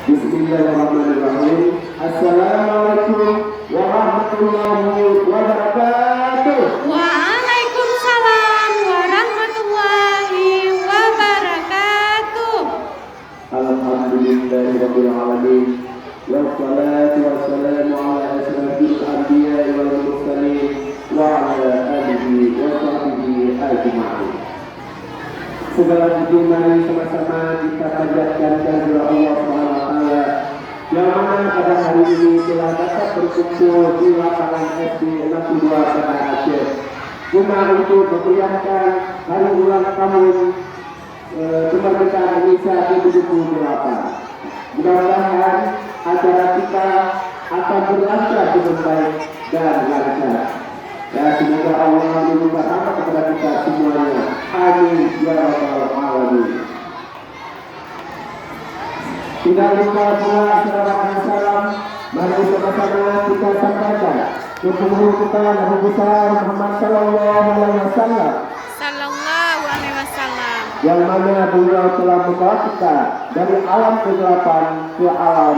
Bismillahirrahmanirrahim. Assalamualaikum warahmatullahi wabarakatuh. Waalaikumsalam warahmatullahi wabarakatuh. Alhamdulillahirabbil alamin. Wassalatu wassalamu ala asyrafil anbiya'i wal mursalin wa ala alihi wa sahbihi ajma'in. Segala puji mari sama-sama kita panjatkan kehadirat Allah Subhanahu wa taala yang mana pada hari ini telah dapat berkumpul di lapangan SD 62 Banda Aceh cuma untuk memeriahkan hari ulang tahun kemerdekaan Indonesia ke-78. Mudah-mudahan acara kita akan berlangsung dengan baik dan lancar. Ya, semoga Allah memberikan rahmat kepada kita semuanya. Amin ya rabbal alamin. Tidak lupa pula salawat salam mari sama-sama kita sampaikan kepada kita Nabi besar Muhammad sallallahu alaihi wasallam. Sallallahu alaihi wasallam. Yang mana beliau telah membawa kita dari alam kegelapan ke alam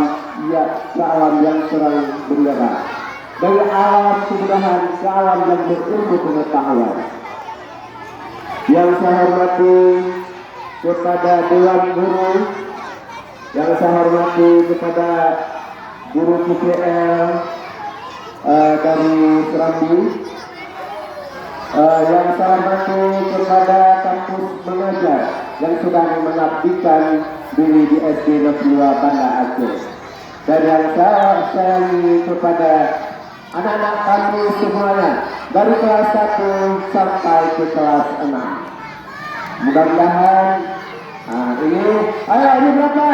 yang terang benderang. Dari alam kemudahan ke alam yang berilmu pengetahuan. Yang saya hormati kepada Dewan Guru, yang saya hormati kepada Guru KPL dari Serambi, yang saya hormati kepada kampus mengajar yang sedang mengabdikan diri di SD 62 Banda Aceh. Dan yang saya sayangi kepada anak-anak kami semuanya dari kelas 1 sampai ke kelas 6. Mudah-mudahan ini berapa?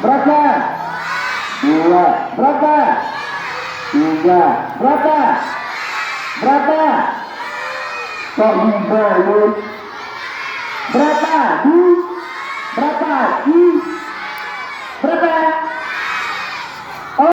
Berapa? 2. Berapa? 3. Berapa? Berapa? Kok 5 lu? Berapa? Berapa?